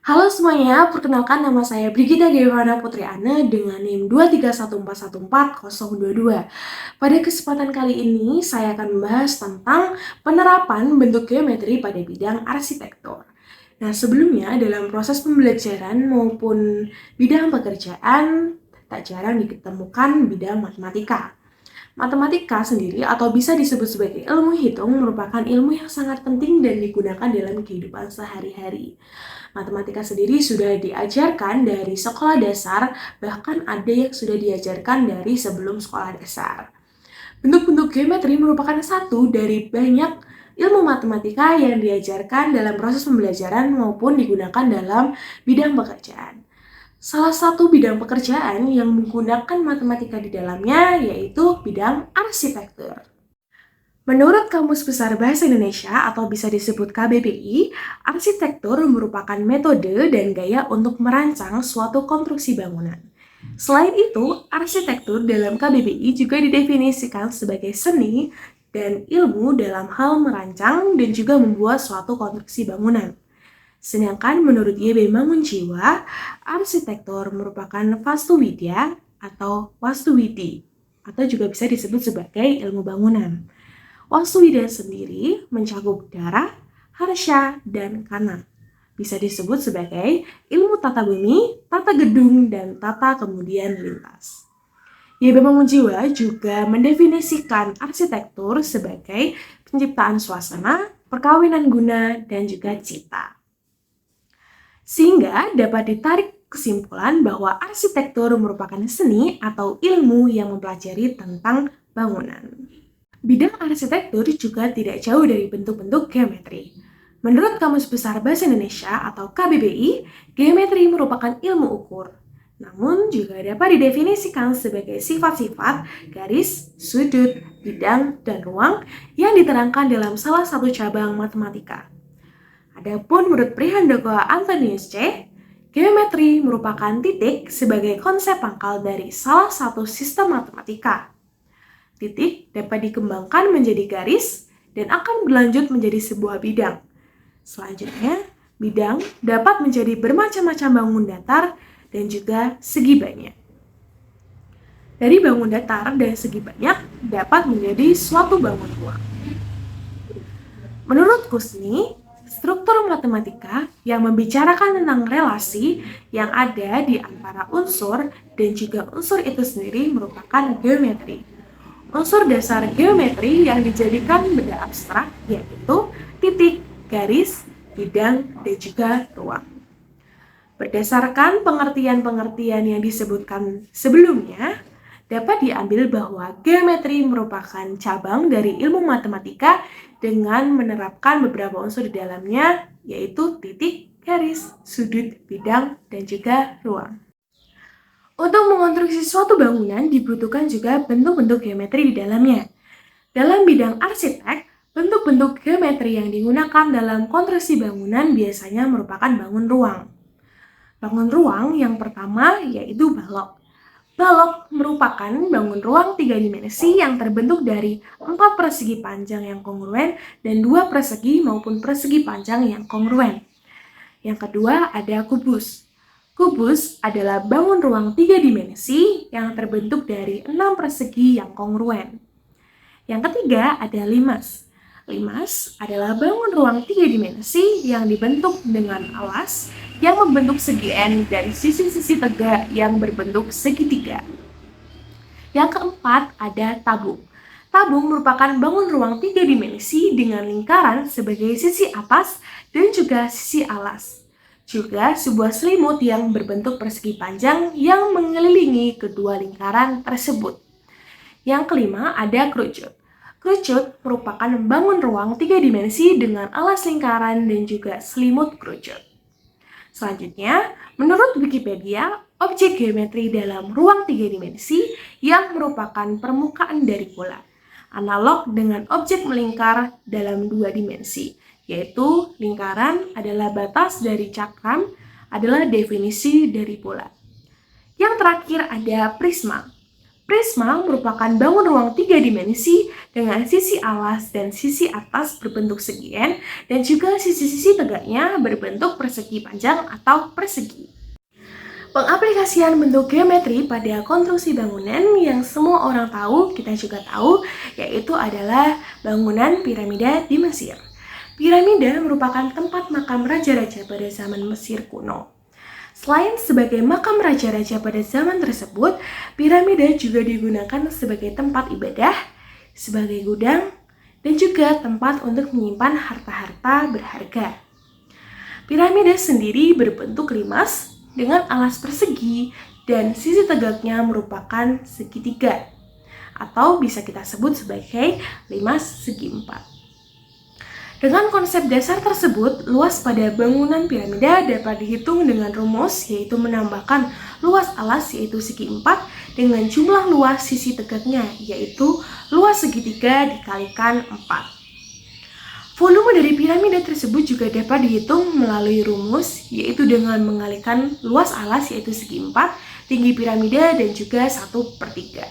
Halo semuanya, perkenalkan nama saya Brigita Dewana Putriana dengan NIM 231414022. Pada kesempatan kali ini, saya akan membahas tentang penerapan bentuk geometri pada bidang arsitektur. Nah, sebelumnya dalam proses pembelajaran maupun bidang pekerjaan, tak jarang ditemukan bidang matematika. Matematika sendiri atau bisa disebut sebagai ilmu hitung merupakan ilmu yang sangat penting dan digunakan dalam kehidupan sehari-hari. Matematika sendiri sudah diajarkan dari sekolah dasar, bahkan ada yang sudah diajarkan dari sebelum sekolah dasar. Bentuk-bentuk geometri merupakan satu dari banyak ilmu matematika yang diajarkan dalam proses pembelajaran maupun digunakan dalam bidang pekerjaan. Salah satu bidang pekerjaan yang menggunakan matematika di dalamnya yaitu bidang arsitektur. Menurut Kamus Besar Bahasa Indonesia atau bisa disebut KBBI, arsitektur merupakan metode dan gaya untuk merancang suatu konstruksi bangunan. Selain itu, arsitektur dalam KBBI juga didefinisikan sebagai seni dan ilmu dalam hal merancang dan juga membuat suatu konstruksi bangunan. Sedangkan menurut YB Mangunjiwa, arsitektur merupakan vastuwidya atau wastuwidi, atau juga bisa disebut sebagai ilmu bangunan. Wastuwidya sendiri mencakup darah, harsha, dan kana. Bisa disebut sebagai ilmu tata bumi, tata gedung, dan tata kemudian lintas. YB Mangunjiwa juga mendefinisikan arsitektur sebagai penciptaan suasana, perkawinan guna, dan juga cita. Sehingga dapat ditarik kesimpulan bahwa arsitektur merupakan seni atau ilmu yang mempelajari tentang bangunan. Bidang arsitektur juga tidak jauh dari bentuk-bentuk geometri. Menurut Kamus Besar Bahasa Indonesia atau KBBI, geometri merupakan ilmu ukur. Namun juga dapat didefinisikan sebagai sifat-sifat garis, sudut, bidang, dan ruang yang diterangkan dalam salah satu cabang matematika. Adapun menurut Prihandoko Antonius C., geometri merupakan titik sebagai konsep pangkal dari salah satu sistem matematika. Titik dapat dikembangkan menjadi garis dan akan berlanjut menjadi sebuah bidang. Selanjutnya, bidang dapat menjadi bermacam-macam bangun datar dan juga segi banyak. Dari bangun datar dan segi banyak dapat menjadi suatu bangun ruang. Menurut Kusni, struktur matematika yang membicarakan tentang relasi yang ada di antara unsur dan juga unsur itu sendiri merupakan geometri. Unsur dasar geometri yang dijadikan benda abstrak yaitu titik, garis, bidang, dan juga ruang. Berdasarkan pengertian-pengertian yang disebutkan sebelumnya, dapat diambil bahwa geometri merupakan cabang dari ilmu matematika dengan menerapkan beberapa unsur di dalamnya, yaitu titik, garis, sudut, bidang, dan juga ruang. Untuk mengonstruksi suatu bangunan dibutuhkan juga bentuk-bentuk geometri di dalamnya. Dalam bidang arsitek, bentuk-bentuk geometri yang digunakan dalam konstruksi bangunan biasanya merupakan bangun ruang. Bangun ruang yang pertama yaitu balok. Balok merupakan bangun ruang 3 dimensi yang terbentuk dari 4 persegi panjang yang kongruen dan 2 persegi maupun persegi panjang yang kongruen. Yang kedua ada kubus. Kubus adalah bangun ruang 3 dimensi yang terbentuk dari 6 persegi yang kongruen. Yang ketiga ada limas. Limas adalah bangun ruang 3 dimensi yang dibentuk dengan alas yang membentuk segi N dari sisi-sisi tegak yang berbentuk segitiga. Yang keempat ada tabung. Tabung merupakan bangun ruang 3 dimensi dengan lingkaran sebagai sisi atas dan juga sisi alas. Juga sebuah selimut yang berbentuk persegi panjang yang mengelilingi kedua lingkaran tersebut. Yang kelima ada kerucut. Kerucut merupakan bangun ruang 3 dimensi dengan alas lingkaran dan juga selimut kerucut. Selanjutnya, menurut Wikipedia, objek geometri dalam ruang 3 dimensi yang merupakan permukaan dari bola, analog dengan objek melingkar dalam 2 dimensi, yaitu lingkaran adalah batas dari cakram adalah definisi dari bola. Yang terakhir ada prisma. Prisma merupakan bangun ruang 3 dimensi dengan sisi alas dan sisi atas berbentuk segi N dan juga sisi-sisi tegaknya berbentuk persegi panjang atau persegi. Pengaplikasian bentuk geometri pada konstruksi bangunan yang semua orang tahu, kita juga tahu, yaitu adalah bangunan piramida di Mesir. Piramida merupakan tempat makam raja-raja pada zaman Mesir kuno. Selain sebagai makam raja-raja pada zaman tersebut, piramida juga digunakan sebagai tempat ibadah, sebagai gudang, dan juga tempat untuk menyimpan harta-harta berharga. Piramida sendiri berbentuk limas dengan alas persegi dan sisi tegaknya merupakan segitiga, atau bisa kita sebut sebagai limas segi empat. Dengan konsep dasar tersebut, luas pada bangunan piramida dapat dihitung dengan rumus, yaitu menambahkan luas alas yaitu segi 4 dengan jumlah luas sisi tegaknya, yaitu luas segitiga dikalikan 4. Volume dari piramida tersebut juga dapat dihitung melalui rumus, yaitu dengan mengalikan luas alas yaitu segi 4, tinggi piramida dan juga 1/3.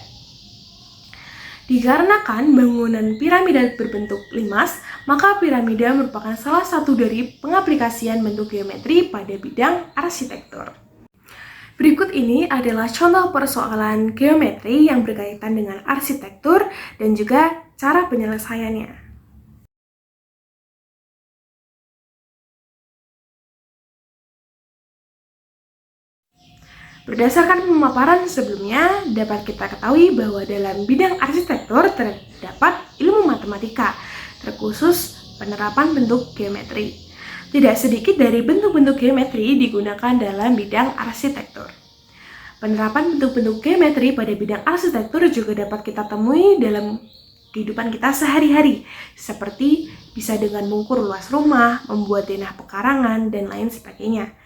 Dikarenakan bangunan piramida berbentuk limas, maka piramida merupakan salah satu dari pengaplikasian bentuk geometri pada bidang arsitektur. Berikut ini adalah contoh persoalan geometri yang berkaitan dengan arsitektur dan juga cara penyelesaiannya. Berdasarkan pemaparan sebelumnya, dapat kita ketahui bahwa dalam bidang arsitektur terdapat ilmu matematika, terkhusus penerapan bentuk geometri. Tidak sedikit dari bentuk-bentuk geometri digunakan dalam bidang arsitektur. Penerapan bentuk-bentuk geometri pada bidang arsitektur juga dapat kita temui dalam kehidupan kita sehari-hari, seperti bisa dengan mengukur luas rumah, membuat denah pekarangan, dan lain sebagainya.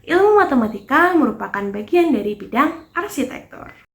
Ilmu matematika merupakan bagian dari bidang arsitektur.